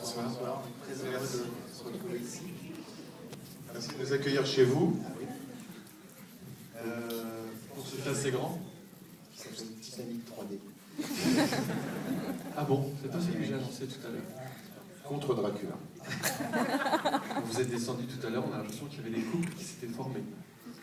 Bonsoir. Très heureux de se retrouver ici. Merci de nous accueillir chez vous. Pour ce film assez grand, qui s'appelle Titanic 3D. Ah bon, c'est pas celui que j'ai annoncé tout à l'heure. Contre Dracula. Quand vous êtes descendu tout à l'heure, on a l'impression qu'il y avait des couples qui s'étaient formés.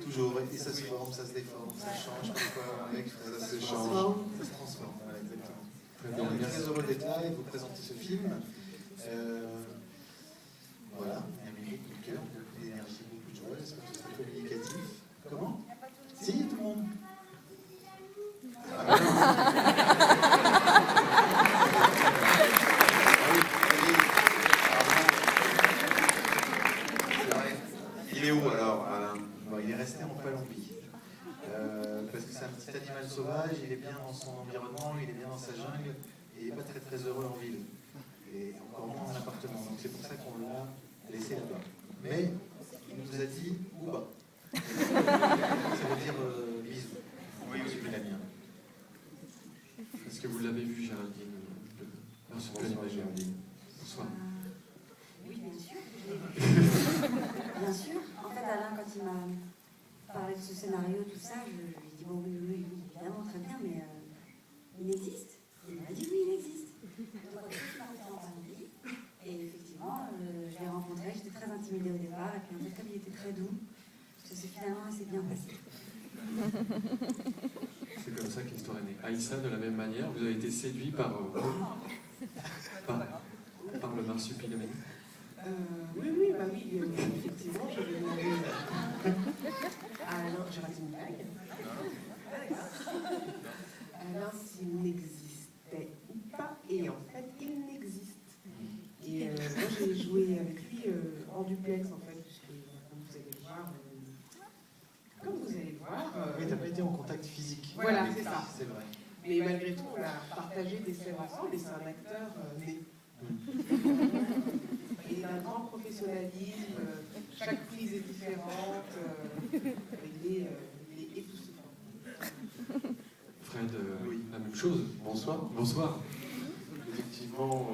Toujours, et ça se forme, ça se déforme, ça change, parfois, avec, ça se change, ça se transforme. Voilà, exactement. Très bien, On est merci. très heureux d'être là et de vous présenter ce film. Voilà, un mérite, du cœur, beaucoup d'énergie, beaucoup de joie, j'espère que c'est communicatif. Comment? Si, tout le monde. Il est où alors, Alain? Bon, il est resté en Colombie. Parce que c'est un petit animal sauvage, il est bien dans son environnement, il est bien dans sa jungle, et il n'est pas très très heureux en ville. Et encore moins en appartement. Donc c'est pour ça qu'on l'a laissé là-bas. Mais il nous a dit où bas. Ça veut dire bisous. Oui, oui, la mienne. Est-ce que vous l'avez vu, Géraldine? Merci pour Bonsoir, Géraldine. Bonsoir. Oui, bien sûr. Bien sûr. En fait, Alain, quand il m'a parlé de ce scénario, tout ça, je lui ai dit bon, oui, évidemment, très bien, mais il existe. Il m'a dit oui, il existe. Donc, je suis partie en Colombie. Et effectivement, je l'ai rencontré. J'étais très intimidée au départ. Et puis, en fait, comme il était très doux, ça s'est finalement assez bien passé. C'est comme ça que l'histoire est née. Aïssa, de la même manière, vous avez été séduit par le marsupilami. Oui, effectivement, je vais demander. Alors, Géraldine Blague. Alors, s'il n'existait ou pas, et en fait, il n'existe. Et moi, j'ai joué avec lui en duplex, en fait, puisque, comme vous allez le voir. Oui, tu n'as pas été en contact physique. Voilà, avec c'est lui, ça. C'est vrai. Mais malgré tout, on a partagé des scènes ensemble, et c'est un acteur né. Et d'un grand professionnalisme, chaque prise est différente, il est époustouflant. Fred, Oui. la même chose. Bonsoir. Bonsoir. Effectivement,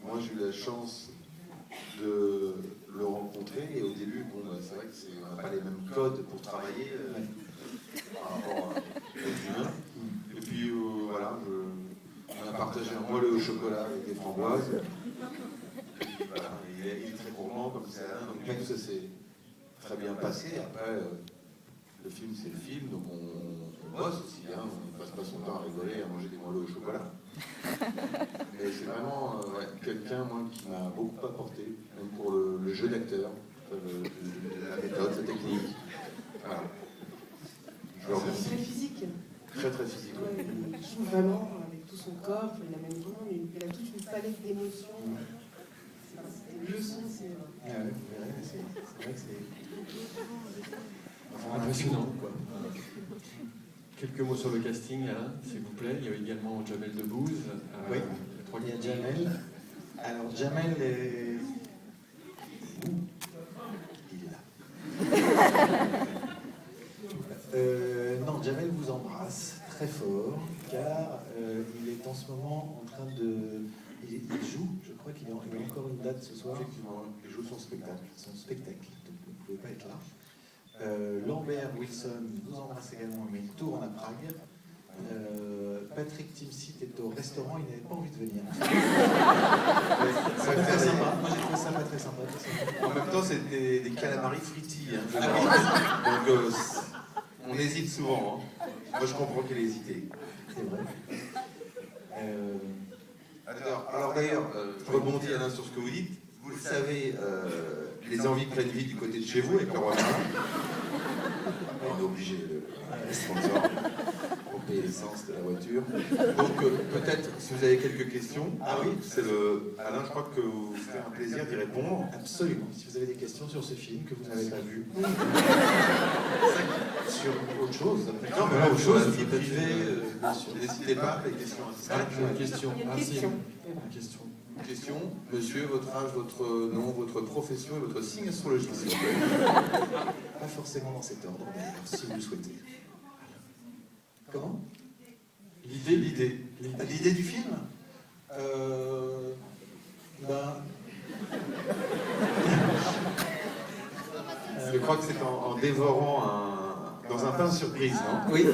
moi j'ai eu la chance de le rencontrer et au début, bon, c'est vrai qu'on n'a pas les mêmes codes pour travailler par rapport à l'être humain. Et puis voilà, on a partagé un moelleux au chocolat avec des framboises. Et puis, voilà, il est très gourmand comme c'est Alain, donc tout ça s'est très bien passé. Après, le film c'est le film, donc on bosse aussi, hein, on ne passe pas son temps à rigoler, à manger des moelleux au chocolat. Mais c'est vraiment quelqu'un, moi, qui m'a beaucoup apporté, même pour le jeu d'acteur, la méthode, sa technique. Voilà. Je le C'est remercie. très physique. Très très physique. Ouais, il joue vraiment avec tout son corps, il a même vraiment il a toute une palette d'émotions. Le son, c'est. Ah ouais, c'est vrai que c'est. Impressionnant, quoi. Quelques mots sur le casting, Alain, s'il vous plaît. Il y a également Jamel Debbouze. Oui, il il y a Jamel. Alors, Jamel est. Où? Il est là. Non, Jamel vous embrasse très fort, car il est en ce moment en train de. Il joue, je crois qu'il a encore une date ce soir. Effectivement, il joue son spectacle. Son spectacle, donc vous ne pouvez pas être là. Lambert Wilson nous embrasse également, mais il tourne à Prague. Patrick Timsit est au restaurant, il n'avait pas envie de venir. C'est très sympa, moi j'ai trouvé ça pas très sympa. En même temps, c'est des calamari fritis. Hein, donc, on hésite souvent. Hein. Moi, je comprends qu'il ait hésité. C'est vrai. Alors d'ailleurs, je rebondis Alain sur ce que vous dites. Vous le savez, les envies prennent vie du côté de chez vous avec le roi Merlin. On est obligé de sponsor pour payer l'essence de la voiture. Donc peut-être si vous avez quelques questions. Ah oui, c'est le. Alain, je crois que vous ferez un plaisir d'y répondre. Absolument. Si vous avez des questions sur ce film que vous n'avez pas vu, sur autre chose, Non, mais là, autre chose, vie peut-être privée, bien sûr. N'hésitez pas, les questions. Une question. Il y a une Ah, si, question. une question. Une question, monsieur, votre âge, votre nom, votre profession et votre signe astrologique, s'il vous plaît. Pas forcément dans cet ordre, d'ailleurs, si vous le souhaitez. Comment? L'idée du film crois que c'est en dévorant dans un pain surprise, non? Oui,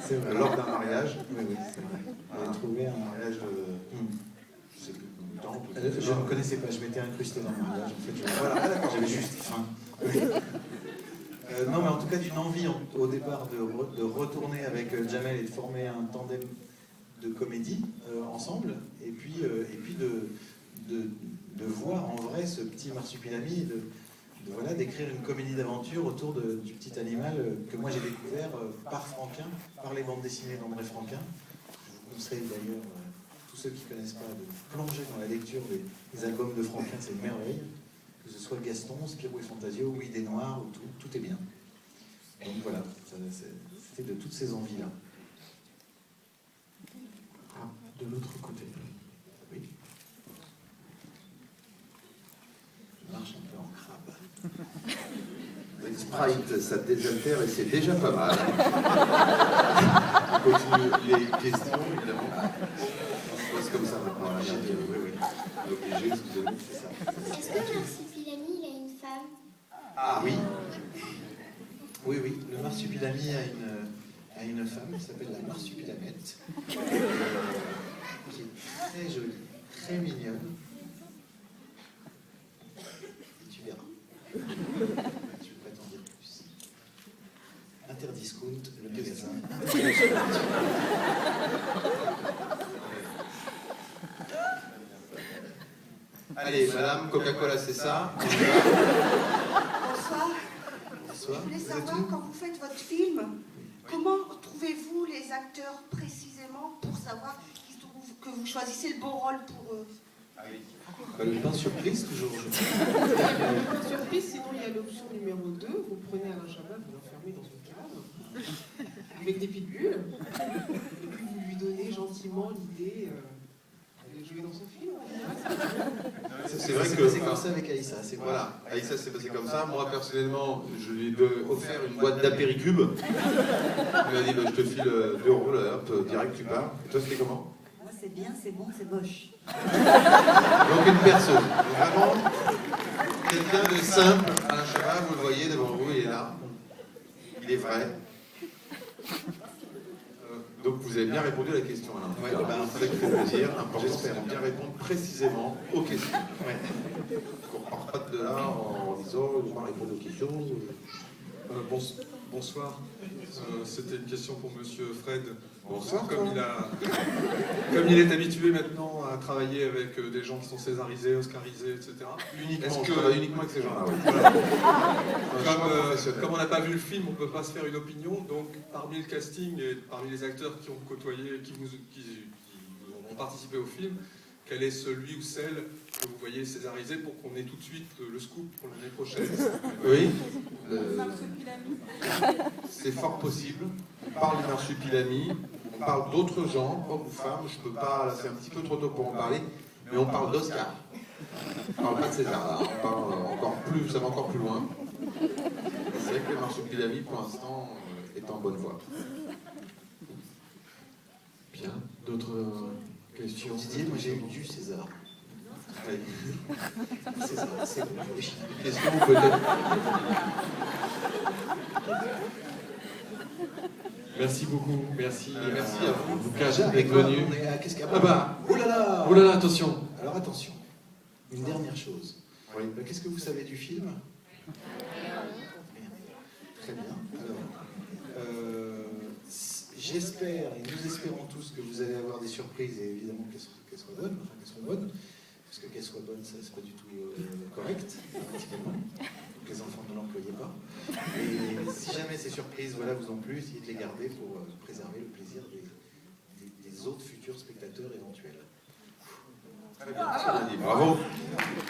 c'est vrai. Lors d'un mariage. Oui, oui, c'est vrai. On a trouvé un mariage de... Je sais plus combien de temps. peut-être. Je ne connaissais pas, je m'étais incrusté dans le mariage. En fait, Voilà, d'accord. j'avais juste faim. Non, mais en tout cas, d'une envie au départ de retourner avec Jamel et de former un tandem de comédie ensemble, et puis de voir en vrai ce petit marsupilami, voilà, d'écrire une comédie d'aventure autour du petit animal que moi j'ai découvert par Franquin, par les bandes dessinées d'André Franquin. Je vous conseille d'ailleurs, tous ceux qui ne connaissent pas, de plonger dans la lecture des albums de Franquin, c'est une merveille. Que ce soit Gaston, Spirou et Fantasio, ou Idées Noires, ou tout est bien. Donc voilà, c'était de toutes ces envies-là. Ah, de l'autre côté. Oui. Je marche un peu en crabe. Avec Sprite, ça désaltère et c'est déjà pas mal. On continue les questions, évidemment. On se pose comme ça maintenant. Là, oui. Obligé, excusez-moi, c'est ça. Est-ce que Marsupilami, il a une femme? Ah oui. Oui, le marsupilami a une femme qui s'appelle la marsupilamette, qui est très jolie, très mignonne. Et tu verras. Je ne peux pas t'en dire plus. Interdiscount, le magasin. Allez, madame, Coca-Cola, c'est ça. Bonsoir. Bonsoir. Je voulais Vous êtes savoir, où? quand vous faites votre film, comment trouvez-vous les acteurs précisément pour savoir que vous choisissez le bon rôle pour eux? Le pain surprise, toujours. Surprise, sinon il y a l'option numéro 2, vous prenez Alain Chabat, vous l'enfermez dans une cave, avec des pitbulls, et puis vous lui donnez gentiment l'idée de jouer dans son film. C'est vrai que c'est comme ça avec Aïssa. Voilà, Aïssa s'est passé comme ça. Moi, personnellement, je lui ai offert une boîte d'apéricube. Il m'a dit, je te file 2 rôles, hop, direct, tu pars. Et toi, c'était comment? Moi, c'est bien, c'est bon, c'est moche. Donc, une perceuse. Donc, vraiment, quelqu'un de simple. Alain Chabat, vous le voyez devant vous, il est là. Il est vrai. Donc, vous avez bien répondu à la question, Alain. Ouais, c'est ça qui fait plaisir. J'espère bien répondre précisément aux questions. Ouais. On ne repart pas de là en disant je vais répondre aux questions. Bonsoir. C'était une question pour Monsieur Fred. Bonsoir. Comme il est habitué maintenant à travailler avec des gens qui sont césarisés, oscarisés, etc. Uniquement, je travaille uniquement avec ces gens-là. Oui. Voilà. Comme on n'a pas vu le film, on ne peut pas se faire une opinion. Donc, parmi le casting et parmi les acteurs qui ont côtoyé, qui ont participé au film, quel est celui ou celle que vous voyez césarisé pour qu'on ait tout de suite le scoop pour l'année prochaine? Oui. C'est fort possible. On parle du marsupilami, on parle d'autres gens, hommes ou femmes. Je peux pas, c'est un petit peu trop tôt pour en parler, mais on parle d'Oscar. On parle pas de César, là. On parle encore plus, ça va encore plus loin. C'est vrai que le marsupilami, pour l'instant, est en bonne voie. Bien. D'autres questions? Didier, moi j'ai eu du César. Oui. César, c'est bon. Une question peut-être. Merci beaucoup. Merci. Merci à vous. En tout cas, Déjà, d'être avec venu. on est à qu'est-ce qu'il y a? Ah bah. Oh là là. Oh là là, attention. Alors attention, une dernière chose. Oui. Qu'est-ce que vous savez du film? Très bien. Alors, j'espère, et nous espérons tous que vous allez avoir des surprises, et évidemment qu'elles soient bonnes, parce que qu'elles soient bonnes, ça c'est pas du tout correct, pratiquement. Les enfants ne l'employaient pas. Et si jamais ces surprises vous ont plu, essayez de les garder pour préserver le plaisir des autres futurs spectateurs éventuels. Très bien. Bravo.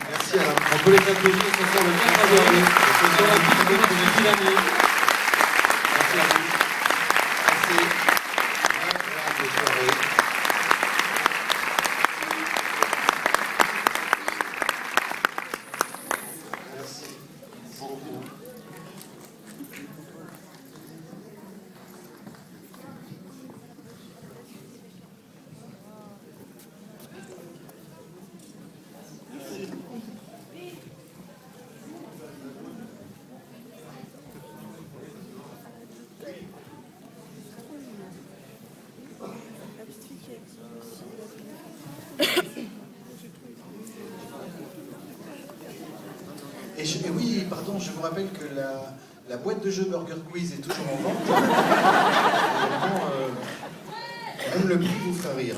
Merci Alain. On peut les applaudir, ça sort le 4 avril. Ce soir, la petite fête pour les Filami. Merci à vous. Merci. Agréable soirée. et oui, pardon, je vous rappelle que la boîte de jeux Burger Quiz est toujours en vente. Vraiment, même le prix vous fera rire.